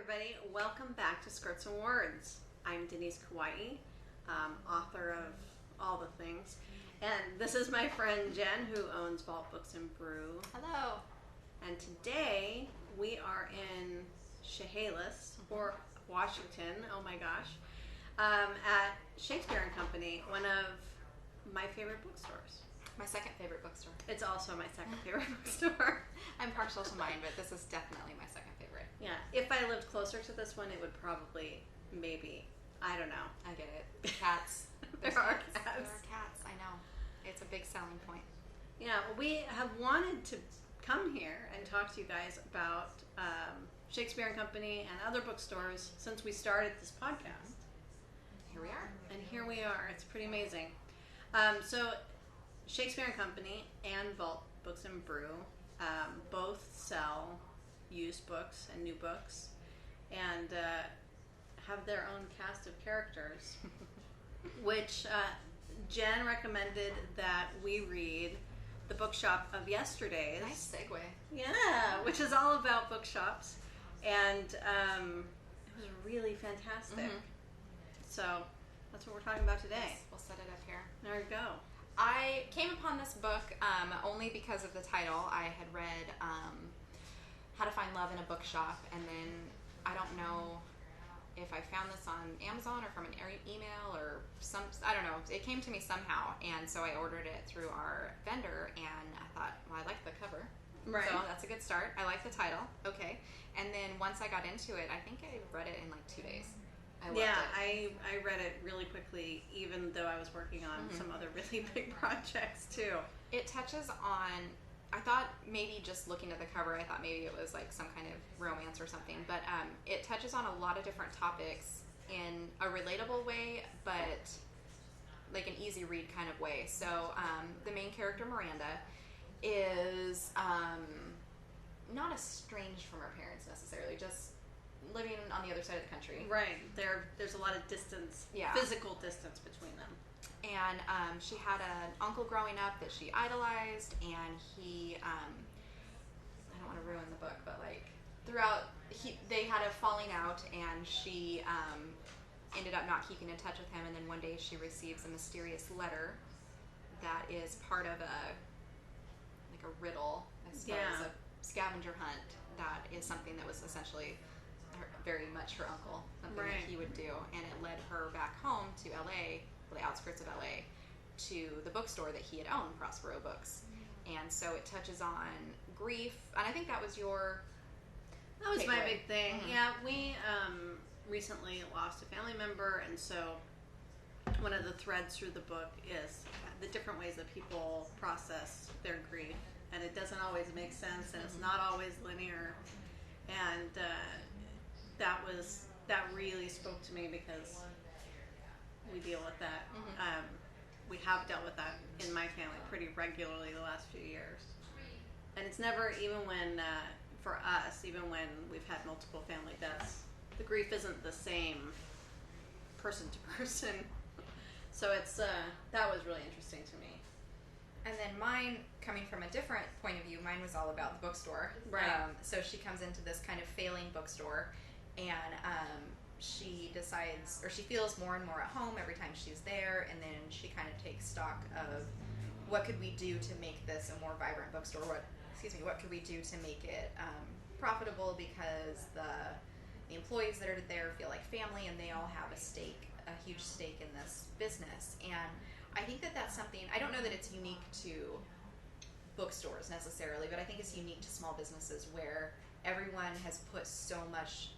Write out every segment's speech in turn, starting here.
everybody. Welcome back to Skirts and Words. I'm Denise Kawaii, author of all the things. And this is my friend Jen, who owns Vault Books and Brew. Hello. And today we are in Chehalis, or Washington, oh my gosh, at Shakespeare Company, one of my favorite bookstores. My second favorite bookstore. It's also my second favorite bookstore. I'm partial to mine, but this is definitely my second favorite. Yeah, if I lived closer to this one, it would probably, maybe, I don't know. I get it. Cats. There are cats. There are cats, I know. It's a big selling point. Yeah, well, we have wanted to come here and talk to you guys about Shakespeare Company and other bookstores since we started this podcast. Here we are. And here we are. It's pretty amazing. So Shakespeare Company and Vault Books and Brew both sell used books and new books and have their own cast of characters, which Jen recommended that we read The Bookshop of Yesterday's. Nice segue. Yeah, which is all about bookshops. And it was really fantastic. Mm-hmm. So that's what we're talking about today. Yes, we'll set it up here. There you go. I came upon this book only because of the title. I had read How to Find Love in a Bookshop, and then I don't know if I found this on Amazon or from an email or some, I don't know. It came to me somehow, and so I ordered it through our vendor, and I thought, well, I like the cover. Right. So that's a good start. I like the title. Okay. And then once I got into it, I think I read it in like 2 days. I loved it. I read it really quickly, even though I was working on some other really big projects too. It touches on, I thought maybe just looking at the cover, I thought maybe it was like some kind of romance or something, but it touches on a lot of different topics in a relatable way, but like an easy read kind of way. So the main character, Miranda, is not estranged from her parents necessarily, just living on the other side of the country. Right. There's a lot of distance, physical distance between them. And she had an uncle growing up that she idolized, and he, I don't want to ruin the book, but like throughout, they had a falling out, and she ended up not keeping in touch with him, and then one day she receives a mysterious letter that is part of a riddle, I suppose, a scavenger hunt that is something that was essentially very much her uncle, something that he would do, and it led her back home to LA, the outskirts of LA, to the bookstore that he had owned, Prospero Books. And so it touches on grief, and I think that was your That was takeaway. my big thing. Mm-hmm. Yeah, we recently lost a family member, and so one of the threads through the book is the different ways that people process their grief, and it doesn't always make sense, and it's not always linear, and that really spoke to me because we deal with that. We have dealt with that in my family pretty regularly the last few years, and it's never, even when for us, even when we've had multiple family deaths, the grief isn't the same person to person. So it's that was really interesting to me. And then mine, coming from a different point of view, mine was all about the bookstore. Right. So she comes into this kind of failing bookstore, and she decides, or she feels more and more at home every time she's there, and then she kind of takes stock of what could we do to make this a more vibrant bookstore? What could we do to make it profitable, because the employees that are there feel like family, and they all have a huge stake in this business. And I think that that's something, I don't know that it's unique to bookstores necessarily, but I think it's unique to small businesses where everyone has put so much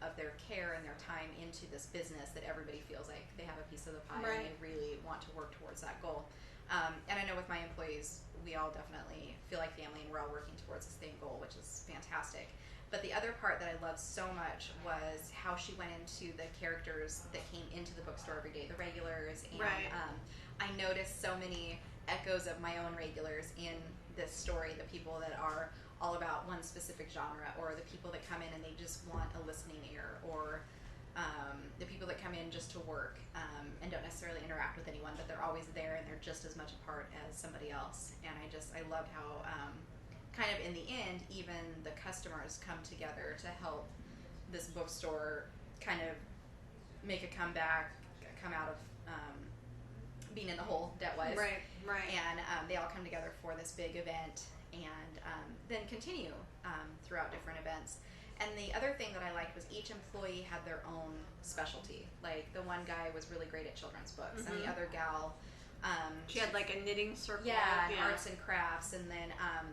of their care and their time into this business that everybody feels like they have a piece of the pie, and they really want to work towards that goal. And I know with my employees, we all definitely feel like family, and we're all working towards the same goal, which is fantastic. But the other part that I loved so much was how she went into the characters that came into the bookstore every day, the regulars. And I noticed so many echoes of my own regulars in this story, the people that are all about one specific genre, or the people that come in and they just want a listening ear, or the people that come in just to work and don't necessarily interact with anyone, but they're always there and they're just as much a part as somebody else. And I loved how kind of in the end, even the customers come together to help this bookstore kind of make a comeback, come out of being in the hole debt-wise. Right. And they all come together for this big event, and then continue throughout different events. And the other thing that I liked was each employee had their own specialty. Like the one guy was really great at children's books, and the other gal, she had like a knitting circle. and arts and crafts, and then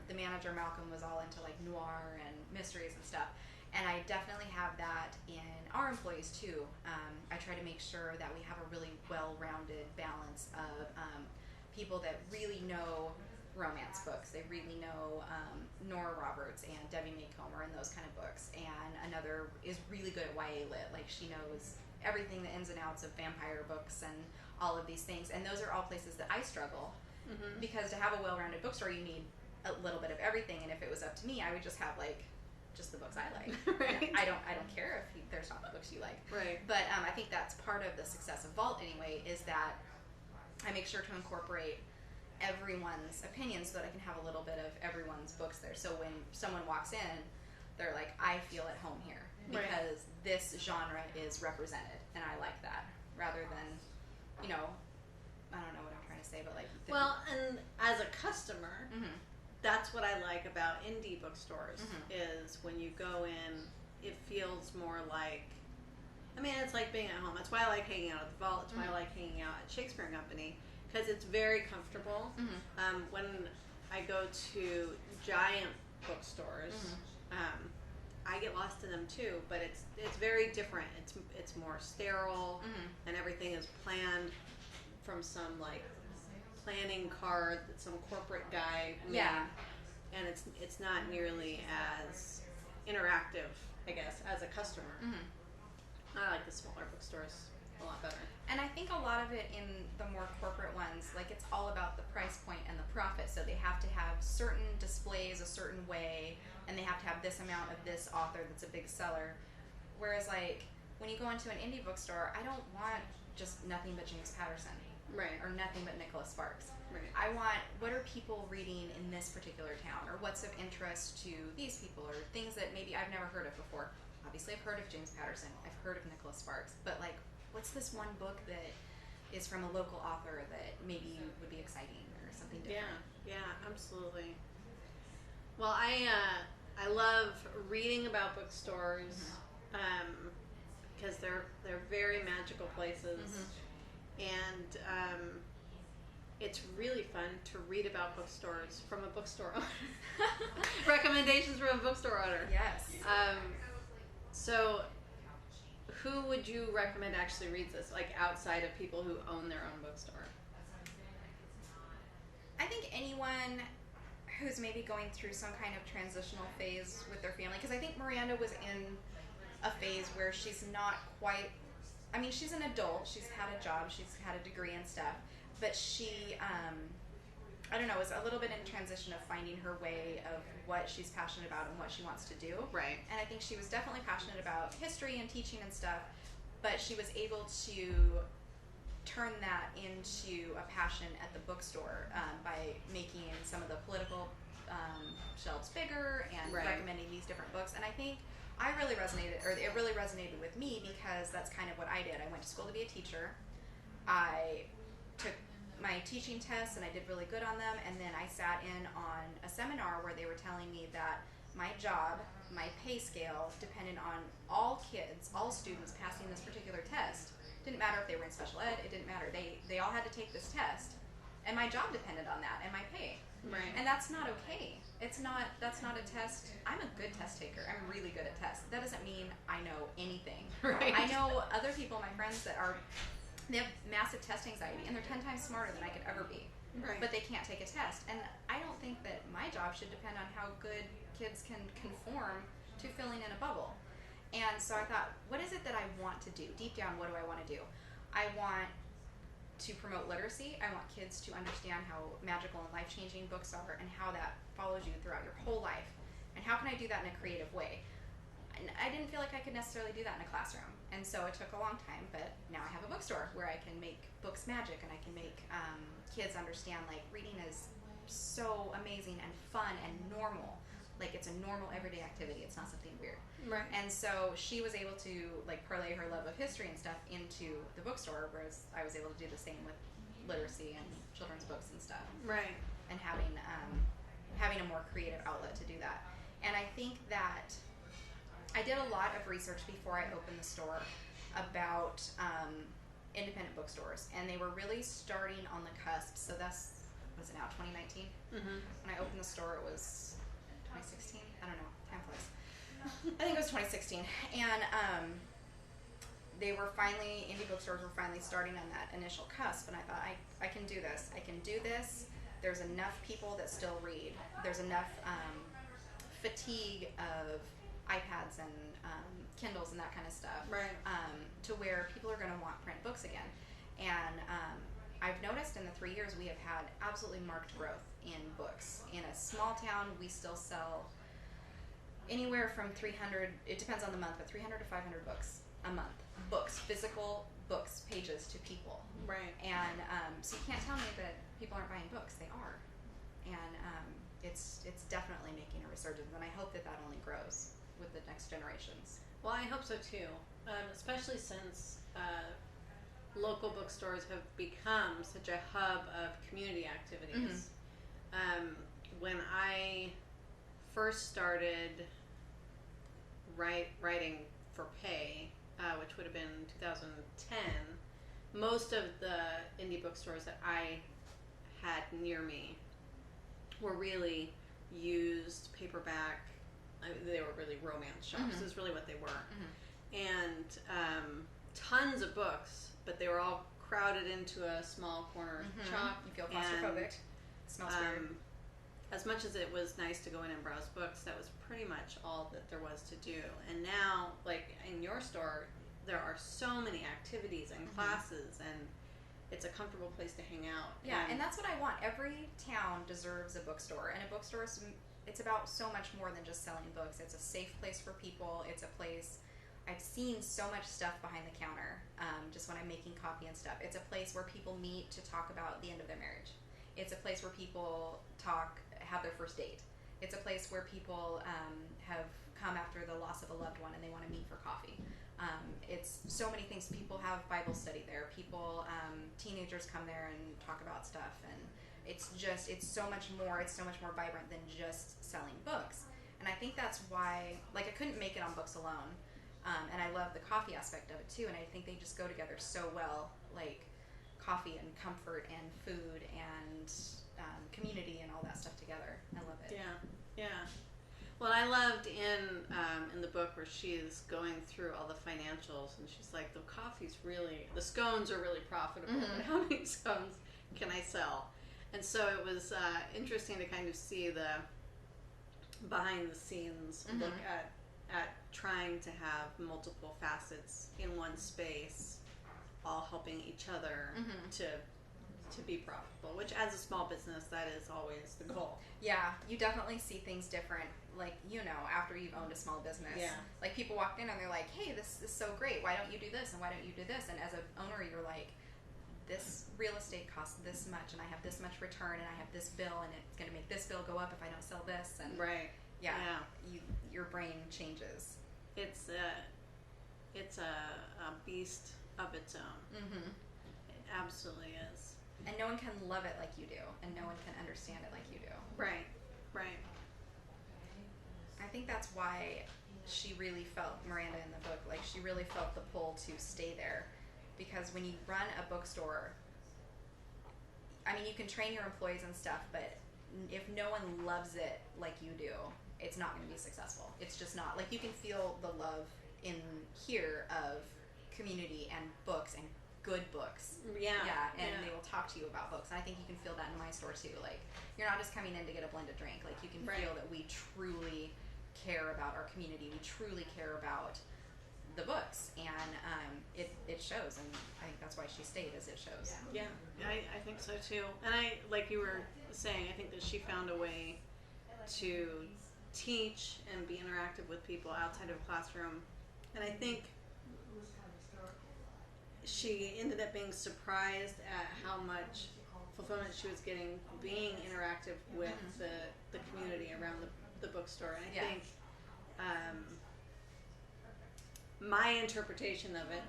the manager Malcolm was all into like noir and mysteries and stuff. And I definitely have that in our employees too. I try to make sure that we have a really well-rounded balance of people that really know romance books. They really know Nora Roberts and Debbie May Comer and those kind of books. And another is really good at YA lit. Like she knows everything, the ins and outs of vampire books and all of these things. And those are all places that I struggle. Because to have a well-rounded bookstore, you need a little bit of everything. And if it was up to me, I would just have like just the books I like. Right. I don't care if there's not the books you like. Right. But I think that's part of the success of Vault anyway, is that I make sure to incorporate everyone's opinion so that I can have a little bit of everyone's books there. So when someone walks in, they're like, I feel at home here because this genre is represented, and I like that, rather than, I don't know what I'm trying to say, but like. Well, and as a customer, that's what I like about indie bookstores, is when you go in, it feels more like, it's like being at home. That's why I like hanging out at the Vault. That's why I like hanging out at Shakespeare Company, because it's very comfortable. When I go to giant bookstores, I get lost in them too, but it's very different. It's more sterile, and everything is planned from some like planning card that some corporate guy made. And it's not nearly as interactive, I guess, as a customer. I like the smaller bookstores a lot better. And I think a lot of it in the more corporate ones, like it's all about the price point and the profit. So they have to have certain displays a certain way, and they have to have this amount of this author that's a big seller. Whereas like when you go into an indie bookstore, I don't want just nothing but James Patterson. Or nothing but Nicholas Sparks. I want, what are people reading in this particular town, or what's of interest to these people, or things that maybe I've never heard of before. Obviously I've heard of James Patterson, I've heard of Nicholas Sparks, but like, what's this one book that is from a local author that maybe would be exciting or something different? Yeah, absolutely. Well, I love reading about bookstores, because they're very magical places. And it's really fun to read about bookstores from a bookstore owner. Recommendations from a bookstore owner. Yes. So who would you recommend actually reads this, like outside of people who own their own bookstore? I think anyone who's maybe going through some kind of transitional phase with their family, because I think Miranda was in a phase where she's not quite, she's an adult, she's had a job, she's had a degree and stuff, but she, was a little bit in transition of finding her way of what she's passionate about and what she wants to do. Right. And I think she was definitely passionate about history and teaching and stuff, but she was able to turn that into a passion at the bookstore by making some of the political shelves bigger and recommending these different books. And I think it really resonated with me, because that's kind of what I did. I went to school to be a teacher. I took my teaching tests and I did really good on them, and then I sat in on a seminar where they were telling me that my job, my pay scale, depended on all kids, all students passing this particular test. Didn't matter if they were in special ed, it didn't matter. They all had to take this test, and my job depended on that and my pay. And that's not okay. That's not a test. I'm a good test taker. I'm really good at tests. That doesn't mean I know anything. I know other people, my friends, they have massive test anxiety, and they're 10 times smarter than I could ever be. But they can't take a test. And I don't think that my job should depend on how good kids can conform to filling in a bubble. And so I thought, what is it that I want to do? Deep down, what do I want to do? I want to promote literacy. I want kids to understand how magical and life-changing books are, and how that follows you throughout your whole life. And how can I do that in a creative way? And I didn't feel like I could necessarily do that in a classroom. And so it took a long time, but now I have a bookstore where I can make books magic, and I can make kids understand, like, reading is so amazing and fun and normal. Like, it's a normal everyday activity. It's not something weird. Right. And so she was able to, like, parlay her love of history and stuff into the bookstore, whereas I was able to do the same with literacy and children's books and stuff. Right. And having a more creative outlet to do that. And I think that I did a lot of research before I opened the store about independent bookstores, and they were really starting on the cusp. So that's, was it now 2019? Mm-hmm. When I opened the store, it was 2016. I don't know. Time flies. I think it was 2016, and they were finally, indie bookstores were finally starting on that initial cusp, and I thought, I can do this. I can do this. There's enough people that still read. There's enough fatigue of iPads and Kindles and that kind of stuff, right? To where people are going to want print books again. And I've noticed in the 3 years we have had absolutely marked growth in books. In a small town, we still sell anywhere from 300, it depends on the month, but 300 to 500 books a month. Books, physical books, pages to people. Right. And so you can't tell me that people aren't buying books. They are. And it's definitely making a resurgence, and I hope that only grows with the next generations. Well, I hope so too, especially since local bookstores have become such a hub of community activities. Mm-hmm. When I first started writing for pay, which would have been 2010, most of the indie bookstores that I had near me were really used paperback. They were really romance shops. Mm-hmm. Is really what they were. Mm-hmm. And tons of books, but they were all crowded into a small corner Mm-hmm. shop. You feel claustrophobic. Smells weird. As much as it was nice to go in and browse books, that was pretty much all that there was to do. And now, like in your store, there are so many activities and classes, and it's a comfortable place to hang out. Yeah, and that's what I want. Every town deserves a bookstore, and a bookstore is, it's about so much more than just selling books. It's a safe place for people. It's a place, I've seen so much stuff behind the counter, just when I'm making coffee and stuff. It's a place where people meet to talk about the end of their marriage. It's a place where people have their first date. It's a place where people have come after the loss of a loved one and they want to meet for coffee. It's so many things. People have Bible study there. People, teenagers come there and talk about stuff, and it's so much more. It's so much more vibrant than just selling books. And I think that's why, like, I couldn't make it on books alone. And I love the coffee aspect of it too. And I think they just go together so well, like coffee and comfort and food and community and all that stuff together. I love it. Yeah. Well, I loved in the book where she's going through all the financials, and she's like, the scones are really profitable, but how many scones can I sell? And so it was interesting to kind of see the behind the scenes look at trying to have multiple facets in one space, all helping each other to be profitable, which as a small business, that is always the goal. Yeah, you definitely see things different, like, after you've owned a small business. Yeah. Like, people walk in and they're like, hey, this is so great. Why don't you do this? And why don't you do this? And as an owner, you're like, this real estate costs this much, and I have this much return, and I have this bill, and it's going to make this bill go up if I don't sell this. And right. Yeah. Your brain changes. It's a beast of its own. It absolutely is. And no one can love it like you do, and no one can understand it like you do. Right. I think that's why she really felt, Miranda in the book, like she really felt the pull to stay there. Because when you run a bookstore, I mean, you can train your employees and stuff, but if no one loves it like you do, it's not going to be successful. It's just not. Like, you can feel the love in here of community and books and good books. Yeah. They will talk to you about books. And I think you can feel that in my store too. Like, you're not just coming in to get a blended drink. Like, you can feel that we truly care about our community. We truly care about the books, and it shows. And I think that's why she stayed, as it shows. Yeah, I think so too. And I, like you were saying, I think that she found a way to teach and be interactive with people outside of a classroom. And I think she ended up being surprised at how much fulfillment she was getting being interactive with the community around the bookstore, and I Yeah. think my interpretation of it,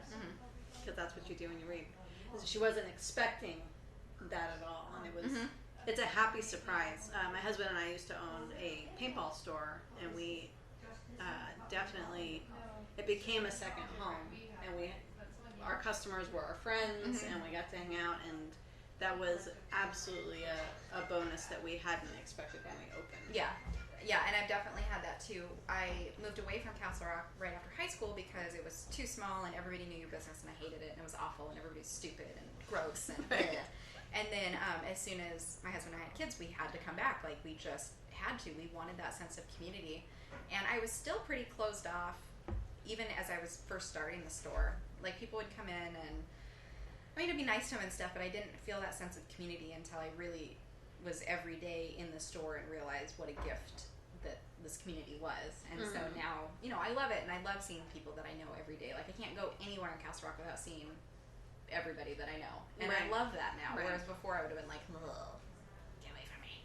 because that's what you do when you read, is she wasn't expecting that at all, and it was it's a happy surprise. My husband and I used to own a paintball store, and we definitely, it became a second home, and our customers were our friends, and we got to hang out, and that was absolutely a bonus that we hadn't expected when we opened. Yeah, and I've definitely had that too. I moved away from Castle Rock right after high school because it was too small and everybody knew your business, and I hated it, and it was awful, and everybody was stupid and gross, and Right. And then as soon as my husband and I had kids, we had to come back. Like, we just had to. We wanted that sense of community, and I was still pretty closed off, even as I was first starting the store. Like, people would come in, and I mean, it'd be nice to them and stuff, but I didn't feel that sense of community until I really was every day in the store and realized what a gift that this community was. And so now, you know, I love it, and I love seeing people that I know every day. Like, I can't go anywhere in Castle Rock without seeing everybody that I know, and I love that now. Right. Whereas before, I would have been like, ugh, get away from me.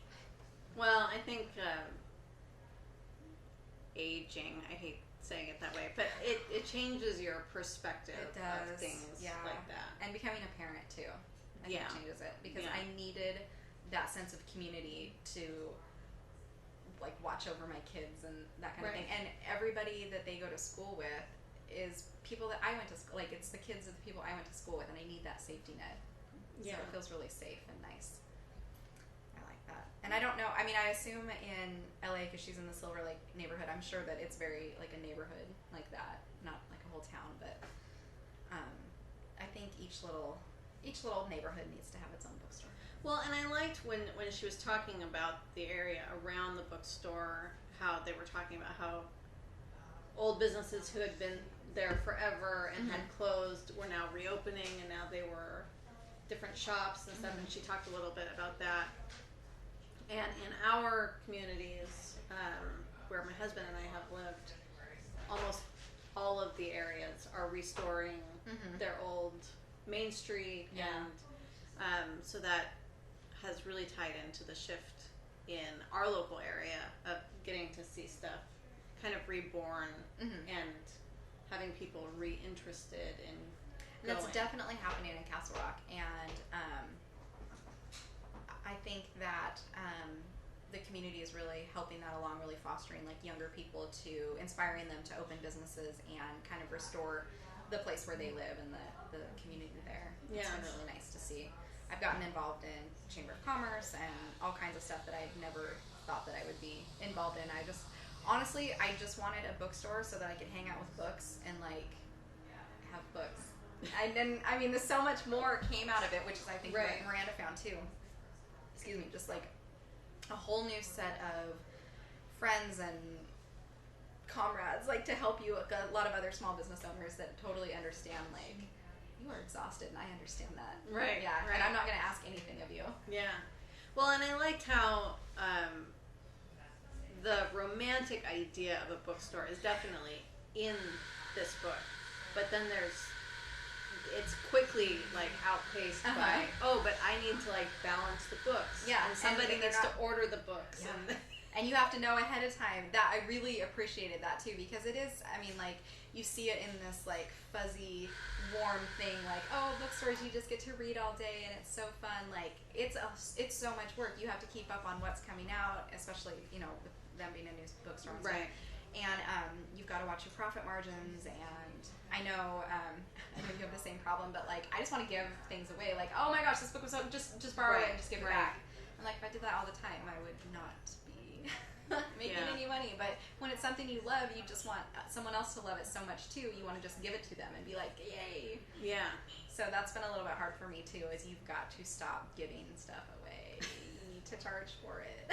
Well, I think aging, I hate saying it that way, but it changes your perspective of things like that. And becoming a parent too, I think changes it, because I needed that sense of community to like watch over my kids and that kind of thing. And everybody that they go to school with is people that I went to school, like, it's the kids of the people I went to school with, and I need that safety net. So it feels really safe and nice. I like that. And I don't know, I mean, I assume in LA, because she's in the Silver Lake neighborhood, I'm sure that it's very like a neighborhood like that, not like a whole town, but I think each little neighborhood needs to have its own bookstore. Well, and I liked when she was talking about the area around the bookstore, how they were talking about how old businesses who had been there forever and had closed were now reopening, and now they were different shops and stuff, and she talked a little bit about that. And in our communities, where my husband and I have lived, almost all of the areas are restoring their old Main Street, and so that has really tied into the shift in our local area of getting to see stuff kind of reborn and having people reinterested in and that's definitely happening in Castle Rock. And I think that the community is really helping that along, really fostering like younger people, to inspiring them to open businesses and kind of restore the place where they live and the community there. It's been really nice to see. I've gotten involved in Chamber of Commerce and all kinds of stuff that I never thought that I would be involved in. Honestly, I just wanted a bookstore so that I could hang out with books and like have books. And then, I mean, there's so much more came out of it, which is, I think, what Miranda found too. Excuse me, just like a whole new set of friends and comrades, like, to help you. A lot of other small business owners that totally understand, like, you are exhausted, and I understand that. Right. Yeah. Right. And I'm not going to ask anything of you. Yeah. Well, and I liked how the romantic idea of a bookstore is definitely in this book, but then it's quickly like outpaced by, but I need to like balance the books. Yeah. And somebody needs to order the books. Yeah. And you have to know ahead of time. That I really appreciated that too, because it is, I mean, like, you see it in this like fuzzy, warm thing, like, oh, bookstores, you just get to read all day and it's so fun. Like, it's so much work. You have to keep up on what's coming out, especially, you know, with them being a new bookstore and stuff. Right. And you've got to watch your profit margins, and I know you have the same problem, but like, I just want to give things away. Like, oh my gosh, this book was so, just borrow it and just give it back. And like, if I did that all the time, I would not be making any money. But when it's something you love, you just want someone else to love it so much too. You want to just give it to them and be like, yay. Yeah. So that's been a little bit hard for me too, is you've got to stop giving stuff away. You need to charge for it.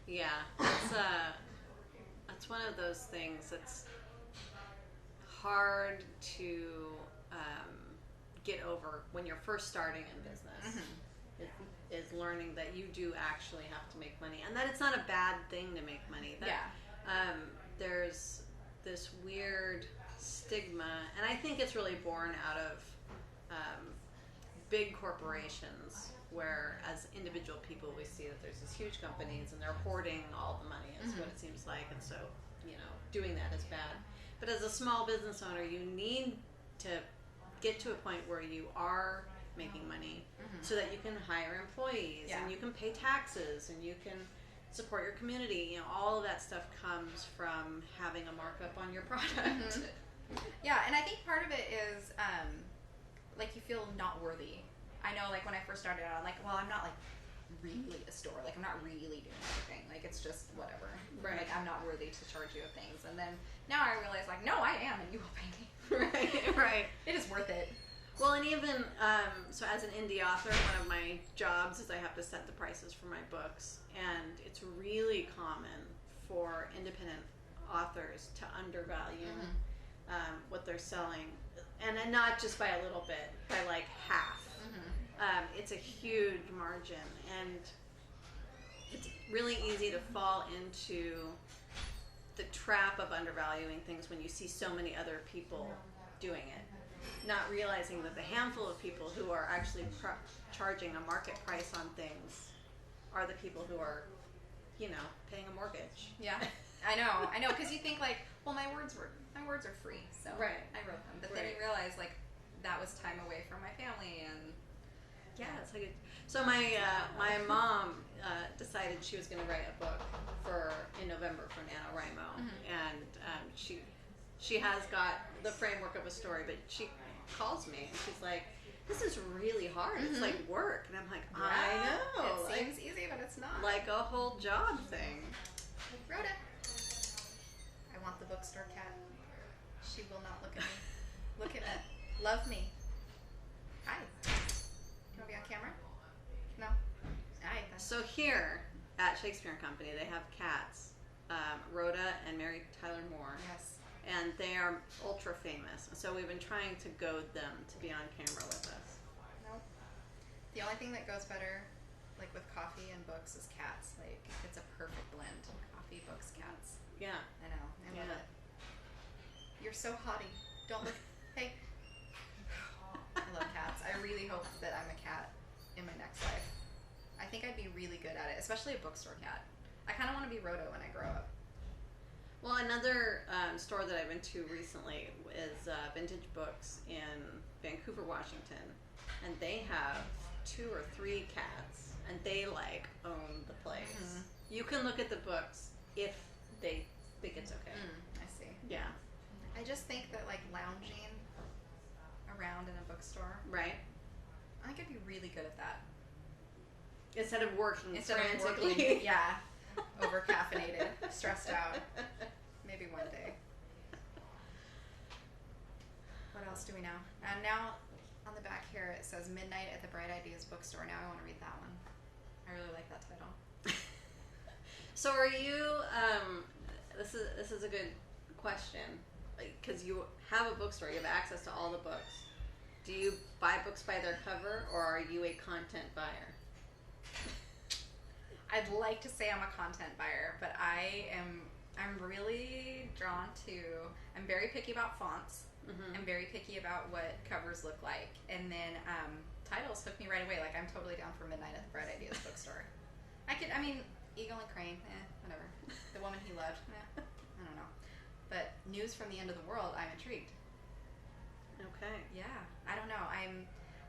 Yeah, that's one of those things that's hard to get over when you're first starting in business. Is learning that you do actually have to make money, and that it's not a bad thing to make money. That, there's this weird stigma, and I think it's really born out of big corporations where as individual people we see that there's these huge companies and they're hoarding all the money is what it seems like, and so doing that is bad. But as a small business owner, you need to get to a point where you are making money so that you can hire employees and you can pay taxes and you can support your community. All of that stuff comes from having a markup on your product. Yeah, and I think part of it is like you feel not worthy. I know, like when I first started out, I'm like, well, I'm not like really a store. Like I'm not really doing anything. Like it's just whatever. Right. Like I'm not worthy to charge you of things. And then now I realize, like, no, I am, and you will pay me. Right. It is worth it. Well, and even so, as an indie author, one of my jobs is I have to set the prices for my books, and it's really common for independent authors to undervalue what they're selling, and not just by a little bit, by like half. It's a huge margin, and it's really easy to fall into the trap of undervaluing things when you see so many other people doing it, not realizing that the handful of people who are actually charging a market price on things are the people who are, paying a mortgage. Yeah, I know, because you think like, well, my words are free, so I wrote them. But then you realize like that was time away from my family, and it's like so my mom decided she was going to write a book in November for NaNoWriMo, and she has got the framework of a story, but she calls me and she's like, this is really hard. It's like work. And I'm like, I know. It seems easy, but it's not. Like a whole job thing. Rhoda, I want the bookstore cat. She will not look at me. Look at me. Love me. Hi. You want to be on camera? No? Hi. So here at Shakespeare Company, they have cats, Rhoda and Mary Tyler Moore. Yes. And they are ultra famous. So we've been trying to goad them to be on camera with us. Nope. The only thing that goes better, like with coffee and books, is cats. Like, it's a perfect blend. Coffee, books, cats. Yeah. I know. I love it. You're so haughty. Don't look. Hey. I love cats. I really hope that I'm a cat in my next life. I think I'd be really good at it, especially a bookstore cat. I kind of want to be Rhoda when I grow up. Well, another store that I've been to recently is Vintage Books in Vancouver, Washington, and they have 2 or 3 cats, and they like own the place. You can look at the books if they think it's okay. I see. Yeah. I just think that like lounging around in a bookstore, right? I think I'd be really good at that. Instead of working frantically. Working, yeah. Over caffeinated, stressed out. Maybe one day. What else do we know? And now on the back here it says Midnight at the Bright Ideas Bookstore. Now I want to read that one. I really like that title. So are you this is a good question, because you have a bookstore, you have access to all the books. Do you buy books by their cover, or are you a content buyer? I'd like to say I'm a content buyer, but I'm really drawn to, I'm very picky about fonts. I'm very picky about what covers look like. And then titles hook me right away. Like, I'm totally down for Midnight at the Bright Ideas Bookstore. Eagle and Crane, whatever. The Woman He Loved, I don't know. But News from the End of the World, I'm intrigued. Okay. Yeah, I don't know. I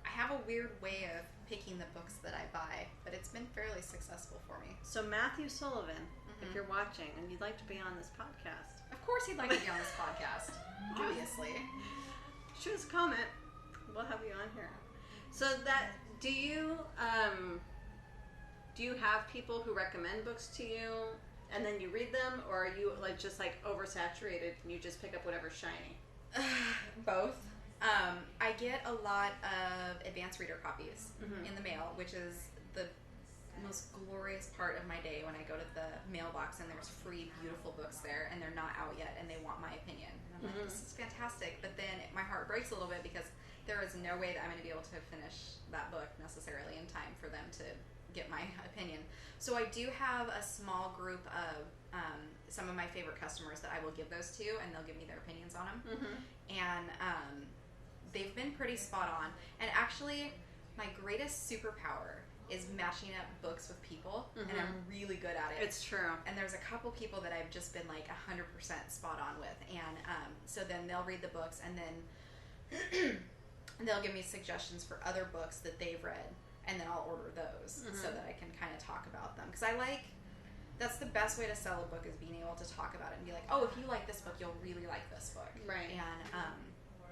have a weird way of picking the books that I buy, but it's been fairly successful for me. So Matthew Sullivan, if you're watching and you'd like to be on this podcast. Of course he'd like to be on this podcast. Obviously. Shoot us a comment. We'll have you on here. So do you have people who recommend books to you and then you read them, or are you just oversaturated and you just pick up whatever's shiny? Both. I get a lot of advanced reader copies in the mail, which is the most glorious part of my day when I go to the mailbox and there's free, beautiful books there and they're not out yet and they want my opinion. And I'm like, this is fantastic. But then my heart breaks a little bit because there is no way that I'm going to be able to finish that book necessarily in time for them to get my opinion. So I do have a small group of some of my favorite customers that I will give those to, and they'll give me their opinions on them. And they've been pretty spot on. And actually, my greatest superpower is matching up books with people, and I'm really good at it. It's true. And there's a couple people that I've just been like 100% spot on with, and so then they'll read the books, and then they'll give me suggestions for other books that they've read, and then I'll order those so that I can kind of talk about them, because that's the best way to sell a book, is being able to talk about it and be like, oh, if you like this book, you'll really like this book. Right. And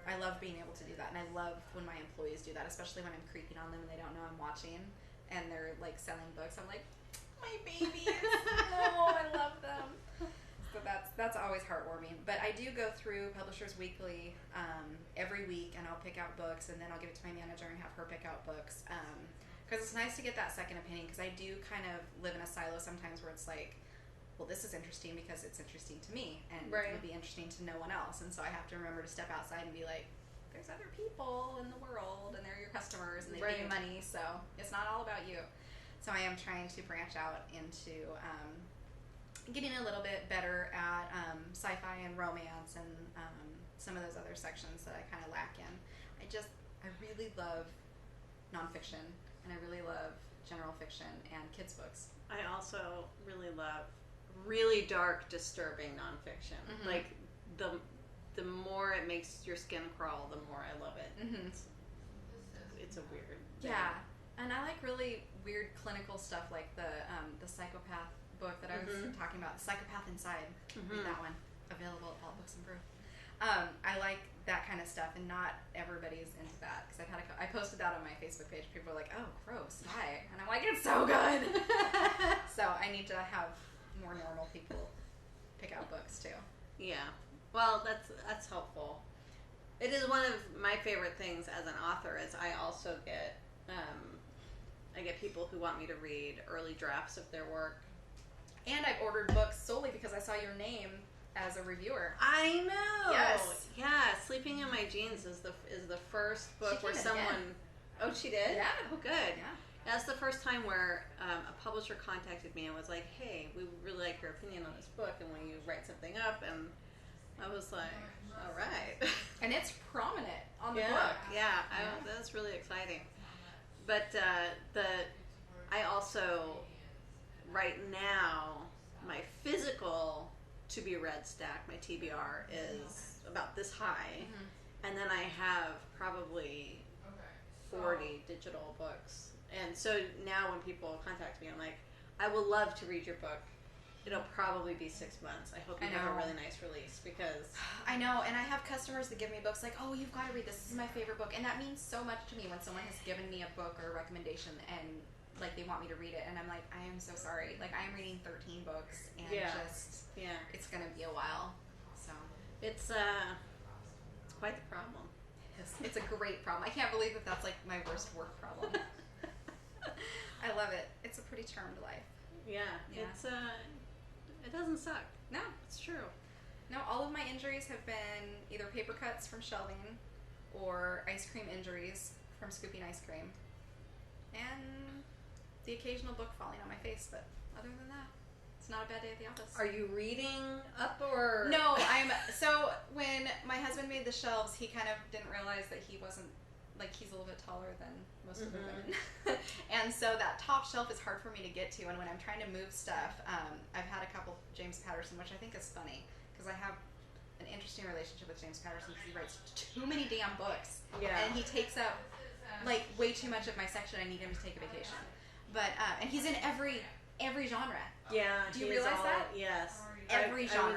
I love being able to do that, and I love when my employees do that, especially when I'm creeping on them and they don't know I'm watching, and they're like selling books. I'm like, my babies, no, I love them. So that's always heartwarming. But I do go through Publishers Weekly every week, and I'll pick out books, and then I'll give it to my manager and have her pick out books. Because it's nice to get that second opinion, because I do kind of live in a silo sometimes where it's like, well, this is interesting because it's interesting to me, and it would be interesting to no one else. And so I have to remember to step outside and be like, there's other people in the world, and they're your customers, and they pay you money, so it's not all about you. So I am trying to branch out into getting a little bit better at sci-fi and romance and some of those other sections that I kind of lack in. I really love nonfiction, and I really love general fiction and kids books. I also really love really dark, disturbing nonfiction. Like the more it makes your skin crawl, the more I love it. It's a weird thing. Yeah, and I like really weird clinical stuff, like the psychopath book that I was talking about, Psychopath Inside. Read that one. Available at all Books and Brew. I like that kind of stuff, and not everybody's into that, because I posted that on my Facebook page. People are like, oh, gross, why? And I'm like, it's so good. So I need to have more normal people pick out books too. Yeah. Well, that's helpful. It is one of my favorite things as an author, is I also get I get people who want me to read early drafts of their work. And I've ordered books solely because I saw your name as a reviewer. I know. Yes. Yeah, Sleeping in My Jeans is the first book where someone again. Oh, she did? Yeah. Oh, good. Yeah. That's the first time where a publisher contacted me and was like, hey, we really like your opinion on this book, and will you write something up? And I was like, all right. And it's prominent on the book. Yeah, that's really exciting. But I also, right now, my physical to-be-read stack, my TBR, is about this high. And then I have probably 40 digital books. And so now when people contact me, I'm like, I will love to read your book. It'll probably be 6 months. I hope you have a really nice release, because I know, and I have customers that give me books like, oh, you've got to read this. This is my favorite book. And that means so much to me when someone has given me a book or a recommendation and like they want me to read it, and I'm like, I am so sorry. Like, I am reading 13 books, and it's going to be a while. So it's quite the problem. It's a great problem. I can't believe that that's like my worst work problem. I love it. It's a pretty charmed life. Yeah. It's it doesn't suck. No, it's true. No, all of my injuries have been either paper cuts from shelving or ice cream injuries from scooping ice cream, and the occasional book falling on my face. But other than that, it's not a bad day at the office. Are you reading up, or no? So when my husband made the shelves, he kind of didn't realize that he wasn't, like, he's a little bit taller than most of the women. And so that top shelf is hard for me to get to, and when I'm trying to move stuff, I've had a couple James Patterson, which I think is funny, because I have an interesting relationship with James Patterson, because he writes too many damn books. And he takes up like way too much of my section. I need him to take a vacation. But and he's in every genre. Yeah. Do you realize that? Yes. Every genre. I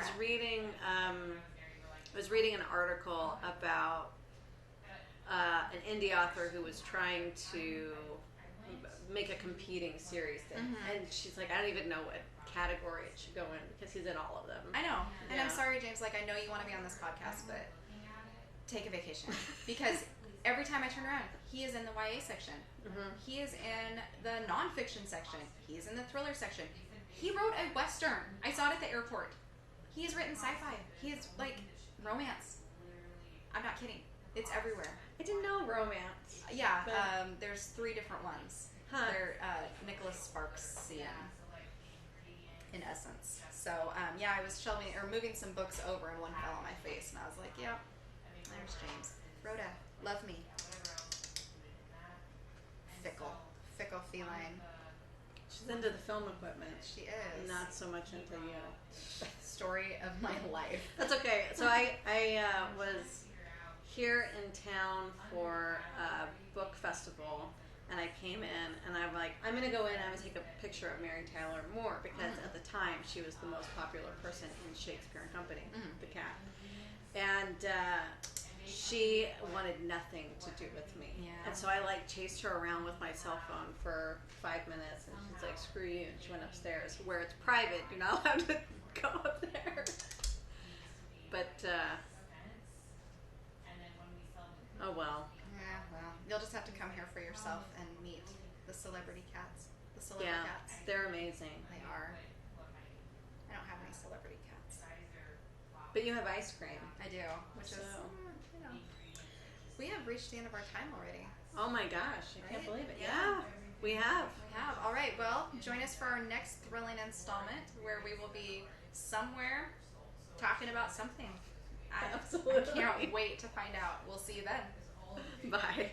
was reading an article about an indie author who was trying to make a competing series thing. And she's like, I don't even know what category it should go in, because he's in all of them. I know. And I'm sorry, James, like, I know you want to be on this podcast, but take a vacation. Because every time I turn around, he is in the YA section. He is in the nonfiction section. He is in the thriller section. He wrote a Western. I saw it at the airport. He has written sci-fi. He is, like, romance. I'm not kidding. It's everywhere. I didn't know romance. Yeah, there's 3 different ones. They're Nicholas Sparksian, in essence. So, I was moving some books over, and one fell on my face, and I was like, there's James. Rhoda, love me. fickle feline. She's into the film equipment. She is. Not so much into you. Story of my life. That's okay. So I was here in town for a book festival, and I came in, and I'm like, I'm going to go in and I'm going to take a picture of Mary Tyler Moore, because at the time she was the most popular person in Shakespeare Company, the cat. And she wanted nothing to do with me. Yeah. And so I like chased her around with my cell phone for 5 minutes, and she's like, screw you, and she went upstairs where it's private. You're not allowed to go up there. But oh well. Yeah, well, you'll just have to come here for yourself and meet the celebrity cats. The celebrity cats. They're amazing. They are. I don't have any celebrity cats. But you have ice cream. I do, which is, we have reached the end of our time already. Oh my gosh, I can't Right? believe it. Yeah. Yeah, we have. We have. All right, well, join us for our next thrilling installment where we will be somewhere talking about something. I Absolutely. can't wait to find out. We'll see you then. Bye.